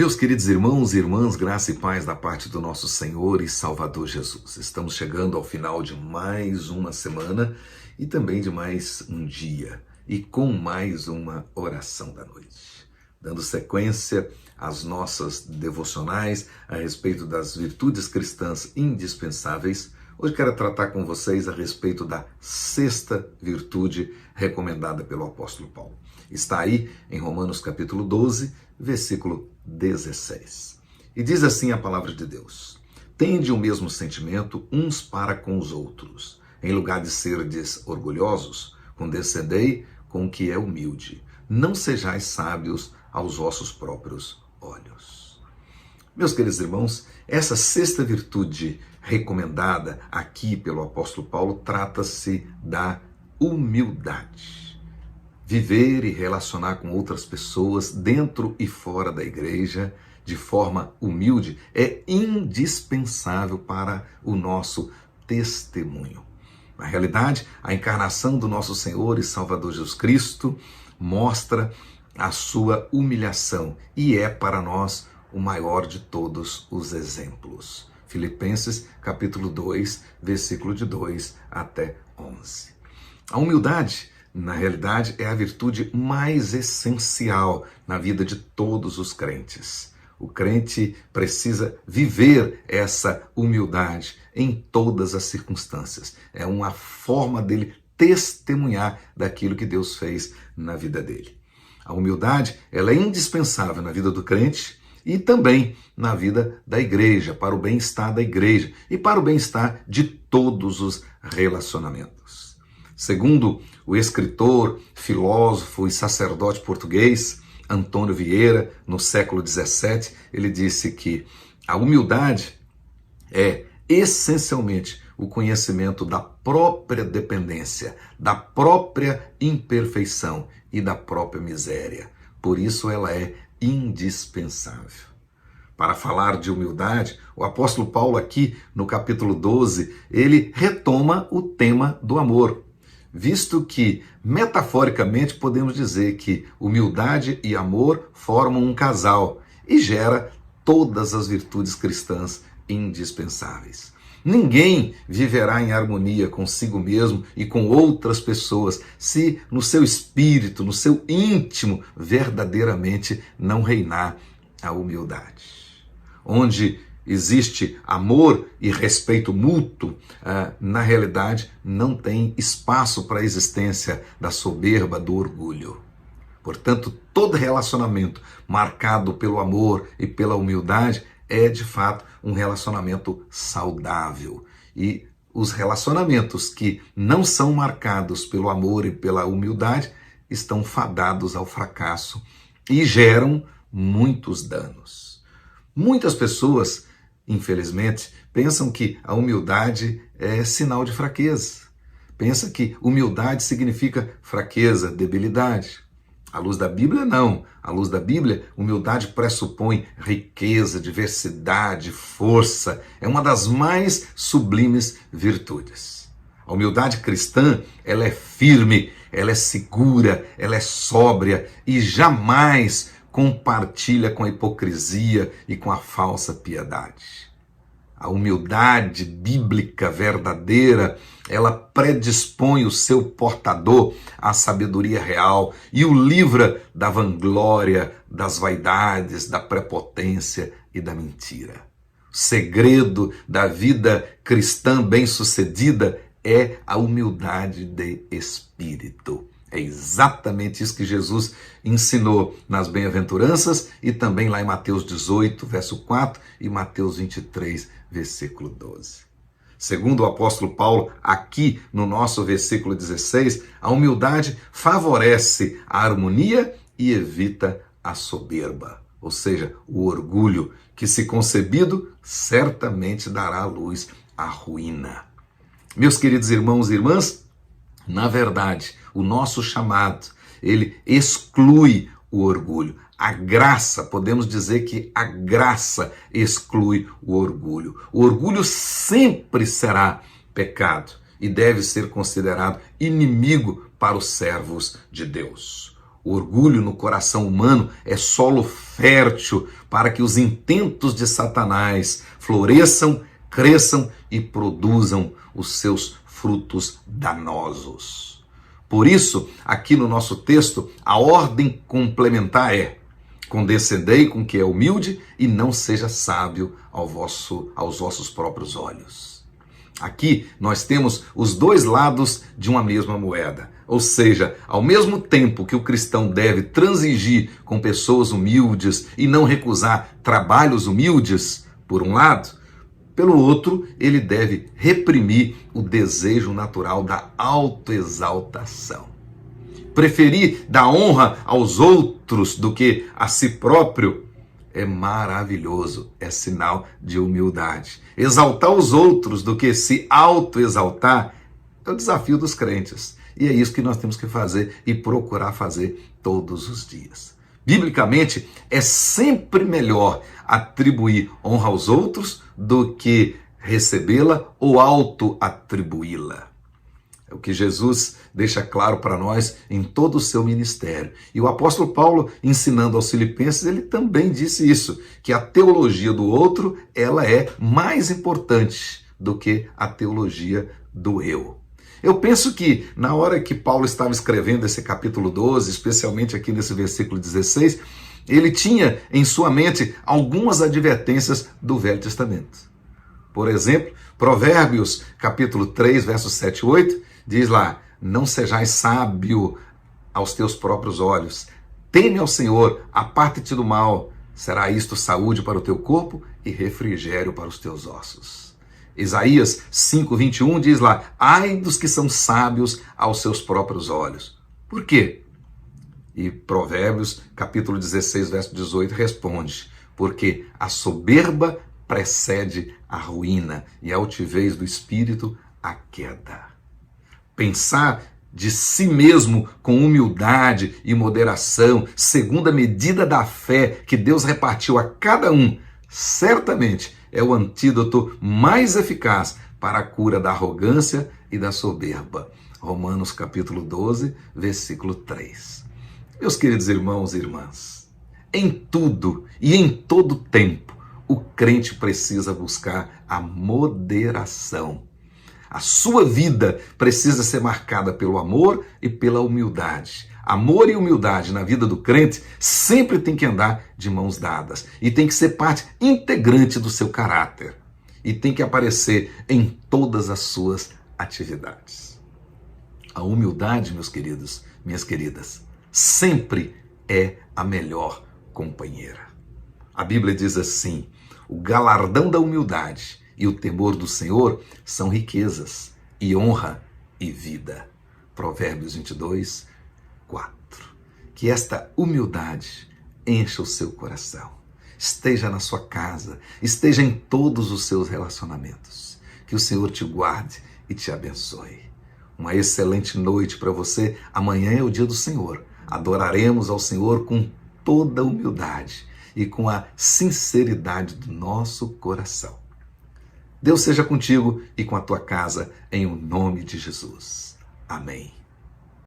Meus queridos irmãos e irmãs, graça e paz da parte do nosso Senhor e Salvador Jesus. Estamos chegando ao final de mais uma semana e também de mais um dia e com mais uma oração da noite. Dando sequência às nossas devocionais a respeito das virtudes cristãs indispensáveis, hoje quero tratar com vocês a respeito da sexta virtude recomendada pelo apóstolo Paulo. Está aí em Romanos capítulo 12, versículo 16. E diz assim a palavra de Deus: Tende o mesmo sentimento uns para com os outros. Em lugar de serdes orgulhosos, condescendei com o que é humilde. Não sejais sábios aos vossos próprios olhos. Meus queridos irmãos, essa sexta virtude recomendada aqui pelo apóstolo Paulo trata-se da humildade. Viver e relacionar com outras pessoas dentro e fora da igreja de forma humilde é indispensável para o nosso testemunho. Na realidade, a encarnação do nosso Senhor e Salvador Jesus Cristo mostra a sua humilhação e é para nós o maior de todos os exemplos. Filipenses capítulo 2, versículo de 2 até 11. A humildade, na realidade, é a virtude mais essencial na vida de todos os crentes. O crente precisa viver essa humildade em todas as circunstâncias. É uma forma dele testemunhar daquilo que Deus fez na vida dele. A humildade, ela é indispensável na vida do crente e também na vida da igreja, para o bem-estar da igreja e para o bem-estar de todos os relacionamentos. Segundo o escritor, filósofo e sacerdote português Antônio Vieira, no século XVII, ele disse que a humildade é essencialmente o conhecimento da própria dependência, da própria imperfeição e da própria miséria. Por isso ela é indispensável. Para falar de humildade, o apóstolo Paulo aqui no capítulo 12, ele retoma o tema do amor, visto que, metaforicamente, podemos dizer que humildade e amor formam um casal e gera todas as virtudes cristãs indispensáveis. Ninguém viverá em harmonia consigo mesmo e com outras pessoas se no seu espírito, no seu íntimo, verdadeiramente não reinar a humildade. Onde existe amor e respeito mútuo, na realidade não tem espaço para a existência da soberba, do orgulho. Portanto, todo relacionamento marcado pelo amor e pela humildade é, de fato, um relacionamento saudável. E os relacionamentos que não são marcados pelo amor e pela humildade estão fadados ao fracasso e geram muitos danos. Muitas pessoas, infelizmente, pensam que a humildade é sinal de fraqueza. Pensa que humildade significa fraqueza, debilidade. À luz da Bíblia, não. À luz da Bíblia, humildade pressupõe riqueza, diversidade, força. É uma das mais sublimes virtudes. A humildade cristã, ela é firme, ela é segura, ela é sóbria e jamais compartilha com a hipocrisia e com a falsa piedade. A humildade bíblica verdadeira, ela predispõe o seu portador à sabedoria real e o livra da vanglória, das vaidades, da prepotência e da mentira. O segredo da vida cristã bem-sucedida é a humildade de espírito. É exatamente isso que Jesus ensinou nas bem-aventuranças e também lá em Mateus 18, verso 4 e Mateus 23, versículo 12. Segundo o apóstolo Paulo, aqui no nosso versículo 16, a humildade favorece a harmonia e evita a soberba, ou seja, o orgulho, que se concebido, certamente dará à luz a ruína. Meus queridos irmãos e irmãs, na verdade, o nosso chamado, ele exclui o orgulho. A graça, podemos dizer que a graça exclui o orgulho. O orgulho sempre será pecado e deve ser considerado inimigo para os servos de Deus. O orgulho no coração humano é solo fértil para que os intentos de Satanás floresçam, cresçam e produzam os seus frutos danosos. Por isso, aqui no nosso texto, a ordem complementar é: condescendei com que é humilde e não seja sábio aos vossos próprios olhos. Aqui nós temos os dois lados de uma mesma moeda. Ou seja, ao mesmo tempo que o cristão deve transigir com pessoas humildes e não recusar trabalhos humildes, por um lado, pelo outro, ele deve reprimir o desejo natural da autoexaltação. Preferir dar honra aos outros do que a si próprio é maravilhoso, é sinal de humildade. Exaltar os outros do que se autoexaltar é o desafio dos crentes. E é isso que nós temos que fazer e procurar fazer todos os dias. Biblicamente, é sempre melhor atribuir honra aos outros do que recebê-la ou auto-atribuí-la. É o que Jesus deixa claro para nós em todo o seu ministério. E o apóstolo Paulo, ensinando aos filipenses, ele também disse isso, que a teologia do outro, ela é mais importante do que a teologia do eu. Eu penso que na hora que Paulo estava escrevendo esse capítulo 12, especialmente aqui nesse versículo 16, ele tinha em sua mente algumas advertências do Velho Testamento. Por exemplo, Provérbios capítulo 3, versos 7 e 8, diz lá: não sejais sábio aos teus próprios olhos, teme ao Senhor, aparte-te do mal, será isto saúde para o teu corpo e refrigério para os teus ossos. Isaías 5:21 diz lá: ai dos que são sábios aos seus próprios olhos. Por quê? E Provérbios capítulo 16, verso 18 responde: porque a soberba precede a ruína e a altivez do espírito a queda. Pensar de si mesmo com humildade e moderação, segundo a medida da fé que Deus repartiu a cada um, certamente é o antídoto mais eficaz para a cura da arrogância e da soberba. Romanos capítulo 12, versículo 3. Meus queridos irmãos e irmãs, em tudo e em todo tempo, o crente precisa buscar a moderação. A sua vida precisa ser marcada pelo amor e pela humildade. Amor e humildade na vida do crente sempre tem que andar de mãos dadas e tem que ser parte integrante do seu caráter e tem que aparecer em todas as suas atividades. A humildade, meus queridos, minhas queridas, sempre é a melhor companheira. A Bíblia diz assim: o galardão da humildade e o temor do Senhor são riquezas e honra e vida. Provérbios 22, 4. Que esta humildade encha o seu coração, esteja na sua casa, esteja em todos os seus relacionamentos. Que o Senhor te guarde e te abençoe. Uma excelente noite para você. Amanhã é o dia do Senhor. Adoraremos ao Senhor com toda a humildade e com a sinceridade do nosso coração. Deus seja contigo e com a tua casa, em o nome de Jesus. Amém.